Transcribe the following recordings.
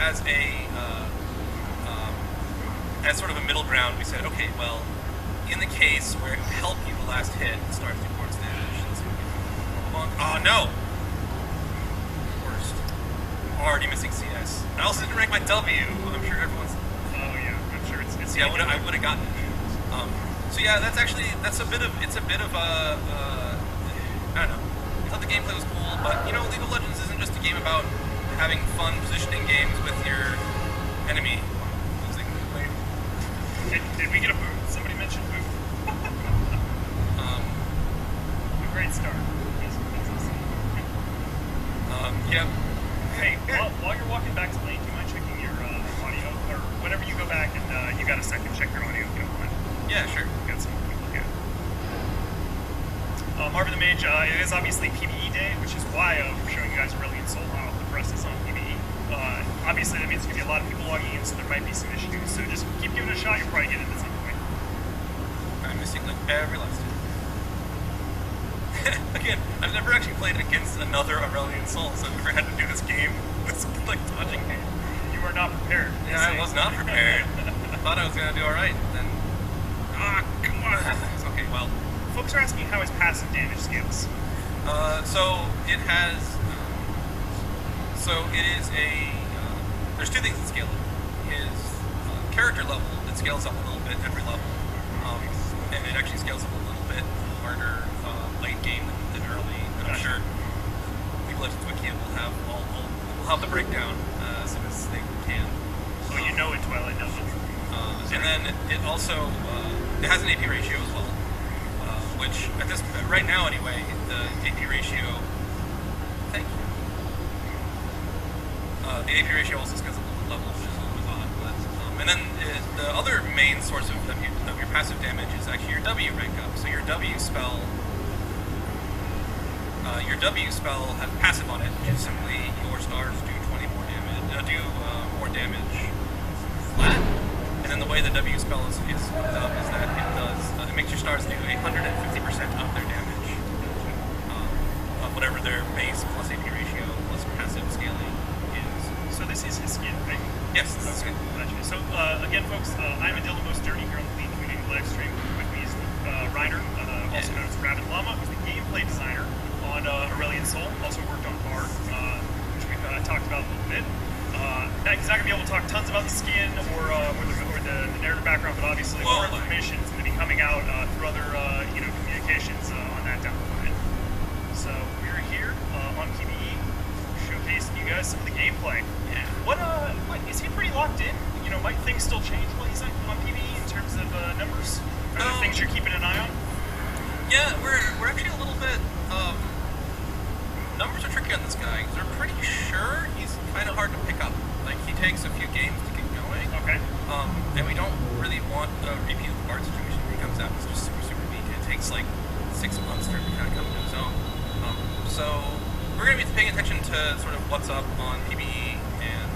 as as sort of a middle ground, we said, okay, well, in the case where it would help you the last hit, stars do points damage. Oh no! Worst. Already missing CS. I also didn't rank my W. I'm sure everyone's. Oh yeah, I'm sure it's. Yeah, I would have gotten it. So yeah, it's a bit of I don't know. I thought the gameplay was cool, but you know, League of Legends isn't just a game about having fun positioning games with your enemy. Did we get a boot? Somebody mentioned boot. A great start. Yeah. Hey, while you're walking back to lane, do you mind checking your audio, or whenever you go back and you got a second, check your audio if you don't mind. Yeah, sure. Got something to look at. Marvin the Mage, it is obviously PBE day, which is why we're showing you guys Aurelion Sol how the press is on PBE. Obviously, that means there's going to be a lot of people logging in, so there might be some issues. So just keep giving it a shot. You'll probably get it at some point. I'm missing like every last hit. Again, I've never actually played against another Aurelion Sol, so I've never had to do this game, this like dodging game. You were not prepared. Yeah, I was not prepared. I thought I was going to do alright, then... come on! It's okay, well... Folks are asking how his passive damage scales. So it has... there's two things that scale it. His character level, it scales up a little bit every level. And it actually scales up a little bit harder late game than early. And I'm sure League of Legends Wiki will have the breakdown as soon as they can. Oh, you know it, Twilight knows it. And then it also it has an AP ratio as well, which right now anyway, the AP ratio. Thank you. The AP ratio also scales up a little level, which is a little bit odd. But, and then the other main source of your passive damage is actually your W rank up. So your W spell has passive on it, which is simply your stars do 20 more damage, more damage flat. And then the way the W spell is hooked up is that it makes your stars do 150% of their damage of whatever their base plus AP ratio plus passive scaling is. So this is his skin, right? Yes, this is okay. Gotcha. So again, folks, I'm Adil, the most dirty here on the League Community live stream. With me is Reiner, also known as Rabbit Llama, who's the gameplay designer on Aurelion Sol. Also worked on Bar, which we've talked about a little bit. He's not going to be able to talk tons about the skin or the narrative background, but obviously more information is going to be coming out through other communications on that down the line. So we're here on PBE, showcasing you guys some of the gameplay. Yeah. What is he pretty locked in? You know, might things still change while he's on PBE in terms of numbers? Are there things you're keeping an eye on? Yeah, we're actually a little bit. Numbers are tricky on this guy because we're pretty sure he's kind of hard to pick up. Like he takes a few games to get going. Okay. And we don't really want a repeat of the guard situation when he comes out. It's just super weak. It takes like 6 months for him to kind of come into his own. So we're going to be paying attention to sort of what's up on PBE and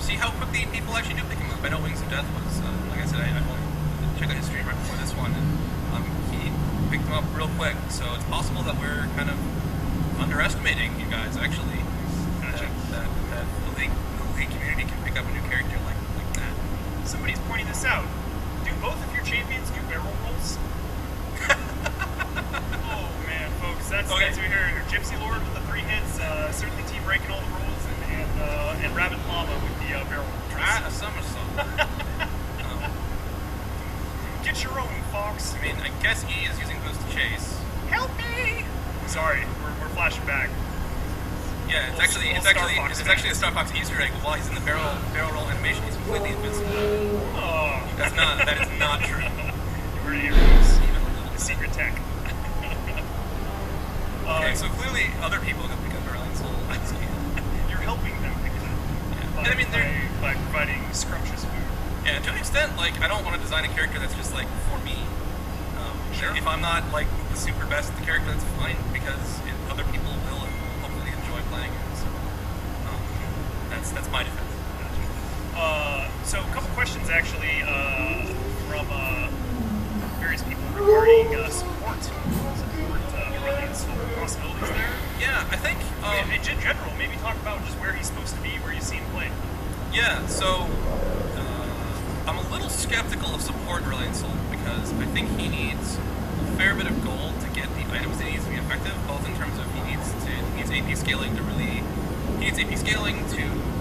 see how quickly people actually do pick him up. I know Wings of Death was, like I said, I only checked out his stream right before this one, and he picked him up real quick. So it's possible that we're kind of underestimating you guys actually. Gotcha. That the league community can pick up a new character like that. Somebody's pointing this out. Do both of your champions do barrel rolls? Oh man, folks, that's we hear Gypsy Lord with the 3 hits, certainly team breaking all the rules, and Rabbit Llama with the barrel roll. Try a somersault. Get your own, Fox. I mean, I guess E is using boost to chase. Help me! Sorry, we're flashing back. Yeah, it's actually a Star Fox Easter egg. While he's in the barrel roll animation, he's completely invincible. Oh, that is not true. You heard it here, folks. The secret tech. Okay, so clearly other people can pick up Aurelion Sol. You're helping them pick it up. Yeah. And I mean, by providing scrumptious food. Yeah, to an extent, like I don't want to design a character that's just like for me. Sure. If I'm not like the super best at the character, that's fine because other people will hopefully enjoy playing it. So that's my defense. Gotcha. So a couple questions actually from various people regarding support. Aurelion Sol possibilities there. Yeah, I think In general, maybe talk about just where he's supposed to be, where you see him play. Yeah, so I'm a little skeptical of support Aurelion Sol because I think he needs a fair bit of gold to get the items that he needs to be effective, both in terms of he needs AP scaling to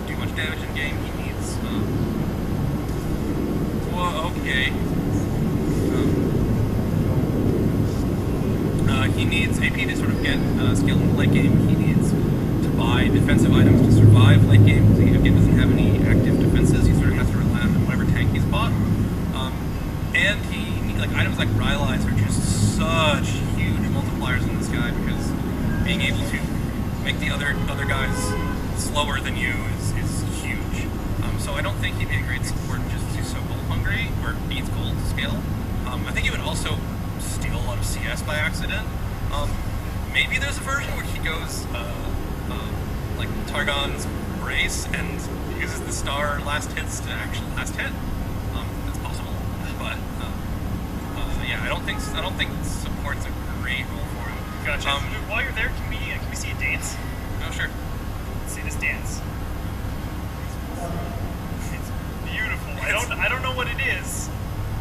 do much damage in game. He needs he needs AP to sort of get skill in the late game. He needs to buy defensive items to survive late game because he again doesn't have any active defenses. He sort of has to rely on whatever tank he's bought. And he needs, like, items like Rylai's are just such huge multipliers in this guy because being able to make the other guys slower than you is huge. So I don't think he'd be a great support just because he's so gold hungry or needs gold to scale. I think he would also steal a lot of CS by accident. Maybe there's a version where he goes like Targon's Brace and uses the star last hits to actual last hit. That's possible, but yeah, I don't think support's a great role for him. Gotcha. While you're there, can we see a dance? Oh, sure. Let's see this dance. It's beautiful. I don't know what it is.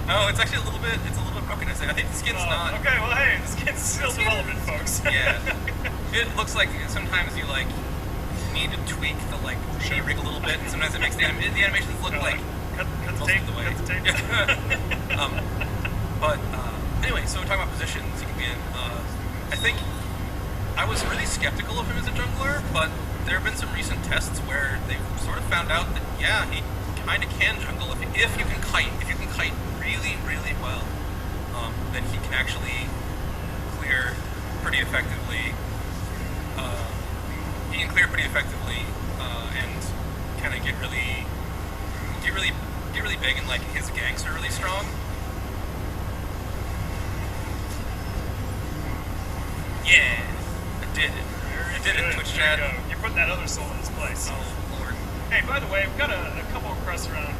Oh, it's actually a little bit broken. I think the skin's not. Okay, well, hey, the skin's still developing, folks. Yeah, it looks like sometimes you like need to tweak the like shape rig a little bit, and sometimes it makes the animations look like cut the most tape. of the way. Cut the tape. But anyway, so we're talking about positions he can be in. I think I was really skeptical of him as a jungler, but there have been some recent tests where they've sort of found out that yeah, he kind of can jungle if you can kite. If you can kite really, really well, then he can actually clear pretty effectively. He can clear pretty effectively and kind of get really big, and like his ganks are really strong. Yeah, I did it. I did it, Twitch chat. You're putting that other soul in its place. Oh Lord. Hey, by the way, we've got a couple of requests around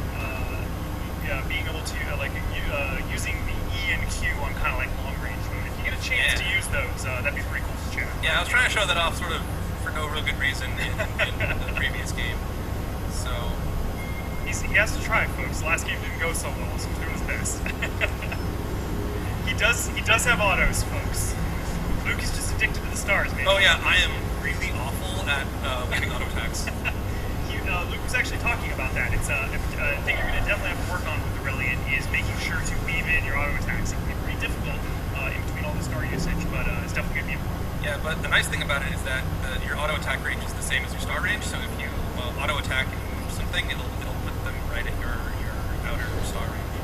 being able to using the E and Q on kind of like long range mode. If you get a chance to use those, that'd be pretty cool to chat. Yeah, I was trying to show that off sort of for no real good reason in the previous game. So he has to try, folks. The last game didn't go so well, so he's doing his best. He does have autos, folks. Luke is just addicted to the stars, man. oh yeah, I am really awful at leaving auto attacks. Luke was actually talking about that. It's a thing you're going to definitely have to work on with Aurelion is making sure to weave in your auto attacks. It can be pretty difficult in between all the star usage, but it's definitely going to be important. Yeah, but the nice thing about it is that your auto attack range is the same as your star range. So if you auto attack something, it'll put them right at your outer star range.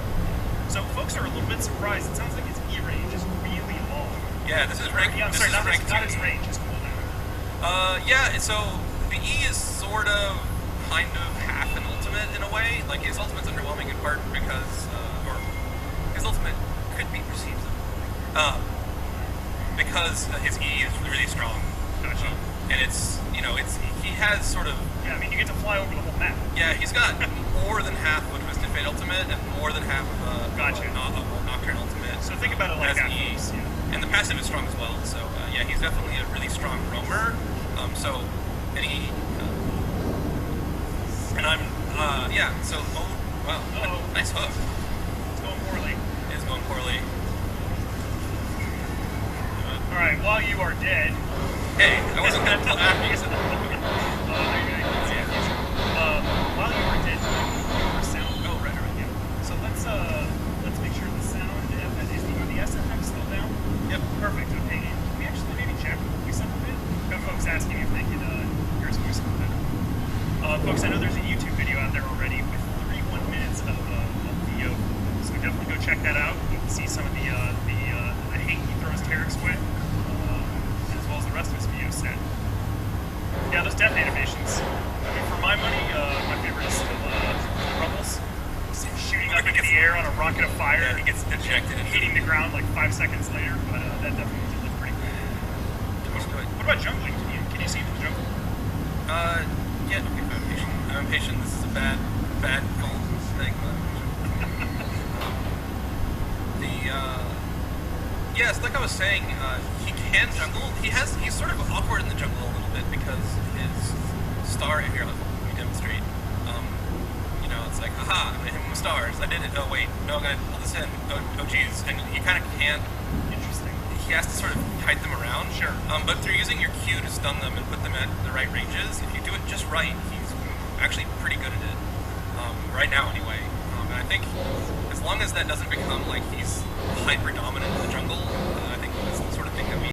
So folks are a little bit surprised. It sounds like his E range is really long. Yeah, this is rank. Yeah, I'm sorry, not his range. His cooldown. Yeah. So the E is sort of kind of half an ultimate in a way. Like his ultimate's underwhelming in part because, or his ultimate could be perceived because his E is really strong. Gotcha. And it's he has sort of. Yeah, I mean you get to fly over the whole map. Yeah, he's got more than half of a Twisted Fate ultimate and more than half of a Nocturne ultimate. So think about it like that. E. Yeah. And the passive is strong as well. So yeah, he's definitely a really strong roamer. And I'm, so, oh, wow, nice hook. It's going poorly. It is going poorly. Alright, while you are dead. Hey, I wasn't dead until after you said that. While you are dead, your sound. Oh, right. Yeah. So let's make sure the sound, is the SFX still down? Yep. Perfect, okay. Can we actually maybe check voice up a bit? Got folks asking if they can hear his voice a little bit. Folks, I know there's a YouTube video out there already with 31 minutes of VO, so definitely go check that out. You can see some of the hate he throws Terex with, as well as the rest of his VO set. Yeah, those death animations. I mean, for my money, my favorite is still Rumbles. Shooting up into the air on a rocket of fire. Yeah, he gets ejected. Hitting the ground like 5 seconds later, but that definitely did look pretty cool. What about jungling? Can you see the jungle? Yeah, okay, I'm impatient. This is a bad goal thing. Yes, like I was saying, he can jungle. He's sort of awkward in the jungle a little bit because his star here. Let me demonstrate. It's like, aha, I hit him with stars. I did it. Oh wait, no, I'm gonna pull this in. Oh geez, and you kind of can't. Interesting. He has to sort of kite them around. Sure. But through using your Q to stun them and put them at the right ranges, if you do it just right, he's actually pretty good at it. Right now, anyway. And I think as long as that doesn't become like he's hyper dominant in the jungle, I think that's the sort of thing that we